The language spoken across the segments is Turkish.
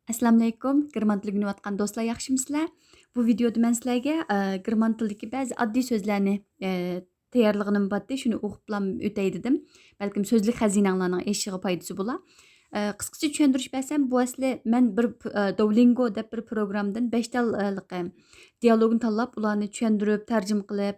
Assalamu alaykum. German tilini öğreniyotgan dostlar, yaxşımısızlar? Bu videoda men sizlarga german tilidagi ba'zi oddiy so'zlarni tayyorlig'ini batdi, shuni o'qib o'tay dedim. Balkim so'zlik xazinanglarning eshigiga foydasi bo'lar. Qisqacha tushuntirish bersam, bu asli men bir Duolingo deb bir programdan 5 talliq dialogni tanlab, ularni tushuntirib, tarjima qilib,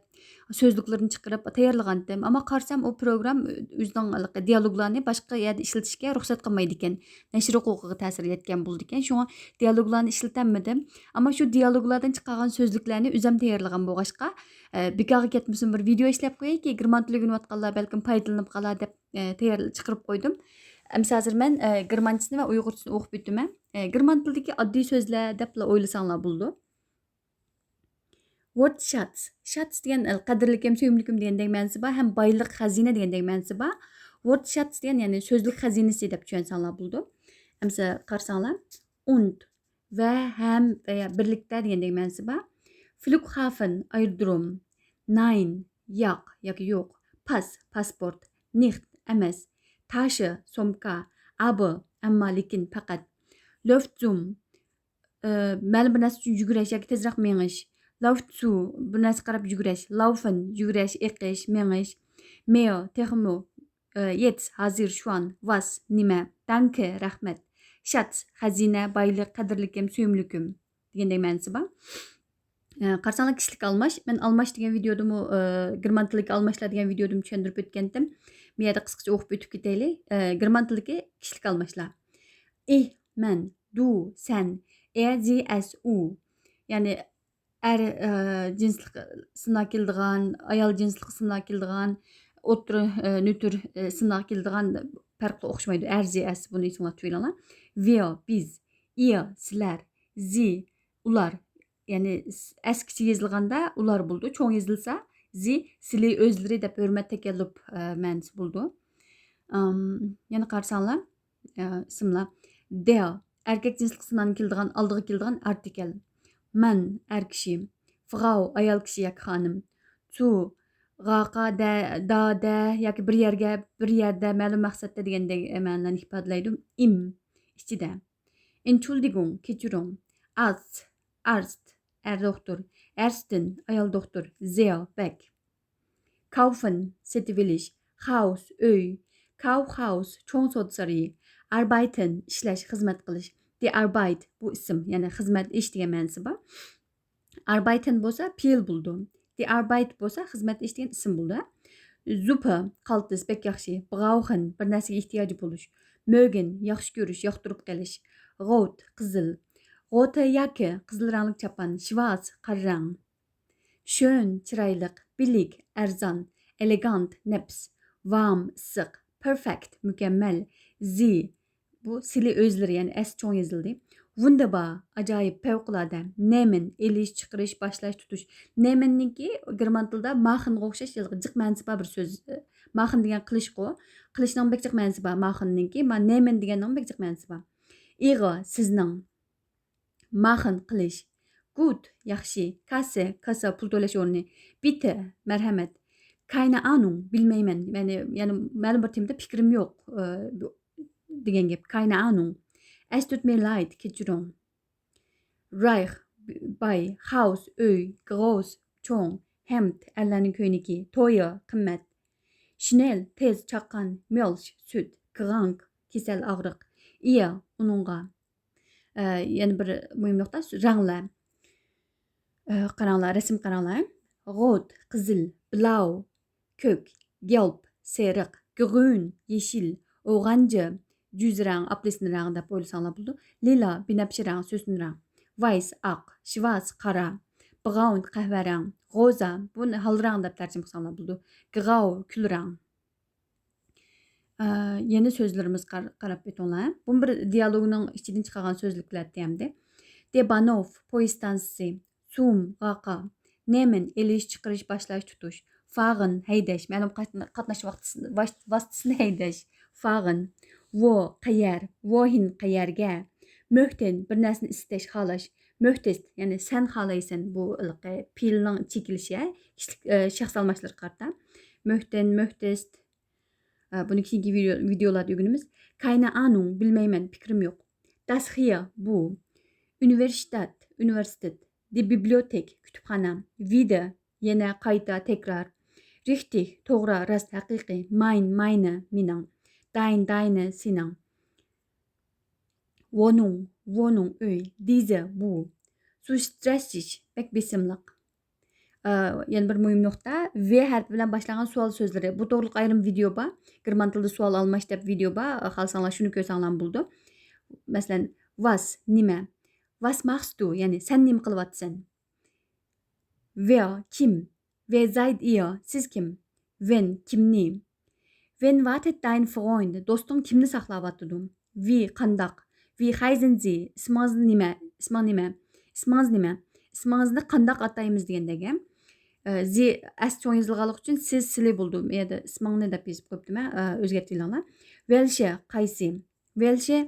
so'zliklarni chiqarib tayyorlagandim. Ammo qarsam u program o'zining dialoglarni boshqa yerda ishlatishga ruxsat qilmaydi ekan. Nashr huquqiga ta'sir etgan bo'ldi ekan. Shunga dialoglarni ishlatolmadim. Ammo shu dialoglardan chiqqan so'zliklarni o'zim tayyorlagan bo'lg'achqa, bekorga ketmasin bir video ishlab qo'yayki, german tilini o'rganayotganlar balkim foydalanib qolar deb tayyor chiqarib qo'ydim. Amsa hozir men germanchisini va uyg'urchasini o'qib o'taman. German tilidagi oddiy so'zlar deb o'ylasanglar bo'ldi. Word shots. Shots degan qadrlikim, suyumlikim degandek ma'nosi bor, ham boylik, xazina degandek ma'nosi bor. Word shots degan ya'ni so'zlik xazinasi deb tushunsanlar bo'ldi. Amsa qarasanglar, und va ham veya birlikda degandek ma'nosi bor. Flughafen, aerodrom. Nein, yo'q yoki yo'q. Pass, pasport. Nicht, emas. Tasche, somka. Aber, ammo lekin faqat. Luftzum, ma'lum bir narsa uchun yugurish yoki tezroq mengish. Lauf zu, bir narsa qarab yugurish. Laufen, yugurish, eqish, mengish. Mehr, texmo, jetzt, hozir, shuan, was, nima. Danke, rahmat. Schatz, xazina, boylik, qadrlikim, suyumlikim degandek ma'nosi bor. Qarasanglar kishilik almash. Men almash degan videodami, german tiliga almashlar degan videodami tushuntirib o'tgandim. Bu yerda qisqacha o'qib o'tib ketaylik. German tiliga kishilik almashlar. Ich, men, du, sen, sie, es, u. Ya'ni jinslik sınaq keldigan, ayol jinslik sınaq keldigan, o'tir, nötr sınaq keldigan farqi o'xshamaydi. Sie, bunu esinglar tutinglar. Wir, biz, ihr, sizlar, sie, ular. Ya'ni as kichik yozilganda ular bo'ldi. Cho'ng yozilsa sie, sizlar o'zlari deb hurmat takallub ma'nosi bo'ldi. Yana qarasanglar, ismlar. Der, erkak jinslik sınaq keldigan, oldiga keldigan artikel. Man, er kishi. Frau, ayol kishi yoki xonim. Zu, g'aqa, da yoki bir yerda ma'lum maqsadda degandek ma'nolarni ifodalaydi. Im, ichida. Entschuldigung, kechiring. Arzt, er doktor. Ärztin, ayol doktor. Sehr, bek. Kaufen, setib olish. Haus, uy. Kaufhaus, cho'ng sot saroyi. Arbeiten, ishlash, xizmat qilish. Die Arbeit, bu ism, ya'ni xizmat ish degan ma'nosi bor. Arbeiten bo'lsa fe'l bo'ldi. Die Arbeit bo'lsa xizmat ish degan ism bo'ldi. Super, qaltis, bek yaxshi. Brauchen, bir narsaga ehtiyoji bo'lish. Mögen, yaxshi ko'rish, yoqtirib qolish. Rot, qizil. Rote Jacke, qizil rangli chapan. Schwarz, qora rang. Schön, chiroyli. Billig, arzon. Elegant, nefs. Warm, issiq. Perfect, mukammal. Sie, bu sili o'zlari, ya'ni s cho'ng yozildi. Wunderbar, ajoyib, favqulodda. Nehmen, elish, chiqarish, boshlash, tutish. Nehmenniki german tilida machenga o'xshash jiq ma'nosi bor bir so'z. Machen degan qilishqu. Qilishning bekjiq ma'nosi bor. Machenniki, ma nehmen deganning bekjiq ma'nosi bor. Ihre, sizning. Machen, qilish. Gut, yaxshi. Kasse, kassa, pul to'lash o'rni. Bitte, marhamat. Keine Ahnung, bilmayman. Ya'ni ma'lum bir temada fikrim yo'q degan gap. Keine Ahnung. Es tut mir leid, kechiring. Reich, boy, Haus, uy, groß, cho'ng, Hemd, erlarning ko'ynagi, teuer, qimmat. Schnell, tez, chaqqan, Milch, süt, krank, kasal, og'riq. Ihr, uningga. Yana bir muhim nuqta, ranglar. Qaranglar, rasm qaranglar. Rot, qizil, blau, ko'k, gelb, seriq, grün, yeshil, orange, düz rang, apelsin rang deb o'ylasanglar bo'ldi. Lila, binafsha rang, so'sin rang. Weiß, oq, schwarz, qora. Braun, qahva rang. Rosa, buni hal rang deb tarjima qilsanglar bo'ldi. Grau, kul rang. Yeni so'zlarimiz qarab o'tinglar. Bu bir dialogning ichidan chiqqan so'zliklar deyamdi. Der Bahnhof, poyezd stansiyasi. Zum, g'aqa. Nehmen, elish, chiqarish, boshlash, tutish. Fahren, haydash, ma'lum qatnash vositasini haydash. Fahren. Wo, qayer. Wohin, qayerga. Möchten, bir narsani istash, xohlash. Möchtest, ya'ni sen xohlaysan, bu fe'lning chekilishi, shaxs almashlar qarta. Möchten, möchtest. Buni keyingi videolarda o'rganamiz. Keine Ahnung, bilmayman, fikrim yo'q. Das hier bu. Üniversitet. Die Bibliothek, kütüphane. Wieder, yine kayta, tekrar. Richtig, to'g'ri, rost, haqiqiy. Meine, mening. Deine, sening. Wohnung, uy. Diese, bu. Zu stressig, bek besimliq. Yana bir muhim nuqta. V harfi bilan boshlangan savol so'zlari. Bu to'g'riliq ayrim video bor. German tilida savol almash deb video bor. Xohlasanglar shuni ko'rsanglar bo'ldi. Masalan, was, nima? Was machst du? Ya'ni sen nima qilyapsan? Wer, kim? Wer seid ihr? Siz kim? Wen, kimni? Wen wartet dein Freund? Do'sting kimni saqlayapti? Wie, qandaq? Wie heißen Sie? Ismingiz nima? Ismingizni qandaq ataymiz degandagi. Zi ast cho'ng yozilganligi uchun siz sizlar bo'ldi. Yerda ismingni deb yozib qo'yibdiman. O'zgartiringlar. Welche, qaysi? Welche,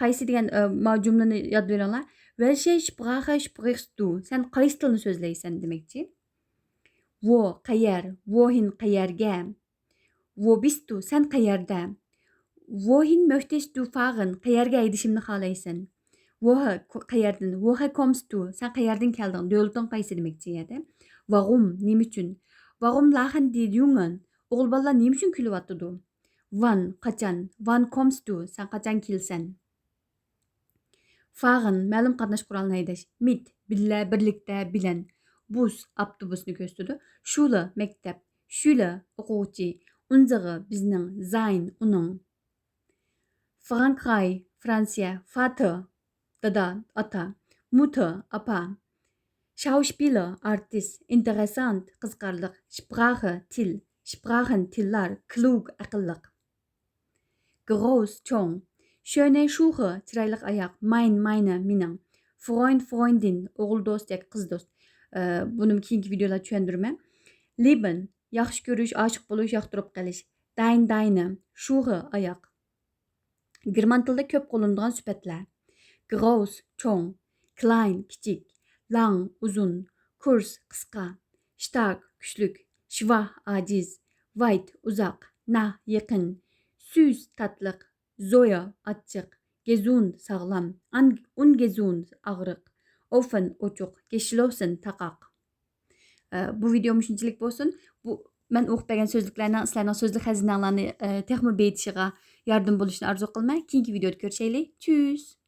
qaysi degan jumlani yodlab beringlar. Welche Sprache sprichst du? Sen qaysi tilni so'zlaysan demakchi. Wo, qayer? Wohin, qayerga? Wo bist du? Sen qayerda? Wohin möchtest du fahren? Qayerga haydashimni xohlaysan? Woher, qayerdan? Woher kommst du? Sen qayerdan kelding? Davlating qaysi demakchi yerda. Warum? Nima uchun? Warum lachen die Jungen? O'g'il bolalar nima uchun kulyapti? Wann? Qachon? Wann kommst du? Sen qachon kelsan? Fahren, ma'lum qatnash qurolini haydash. Mit, billa, birlikda, bilan. Bus, avtobusni ko'rsatadi. Schule, maktab. Schüler, o'quvchi. Unsere, bizning. Sein, uning. Frankreich, Fransiya. Vater, dada, ota. Mutter, apa. Schauspieler, artist. Interessant, qiziqarli. Sprache, til. Sprachen, tillar. Klug, aqlliq. Groß, cho'ng. Schöne Schuhe, chiroyli oyoq. Meine, mening. Freund, Freundin, o'g'il do'st yoki qiz do'st. Buni keyingi videolarda tushuntiraman. Lieben, yaxshi ko'rish, oshiq bo'lish, yoqtirib qolish. Deine, Schuhe, oyoq. German tilida ko'p qo'llanadigan sifatlar. Groß, cho'ng. Klein, kichik. Lang, uzun. Kurz, qisqa. Stark, kuchlik. Schwach, ojiz. Weit, uzoq. Nah, yaqin. Süß, tatliq. Zoya, achchiq. Gesund, sog'lom. Ungesund, og'riq. Offen, ochiq. Geschlossen, taqoq. Bu video shunchalik bo'lsin. Bu men o'qib bergan so'zliklarning sizlarning so'zlik xazinalarini texmo beytishiga yordam bo'lishini orzu qilmay, keyingi videoda ko'rishaylik. Tschüss.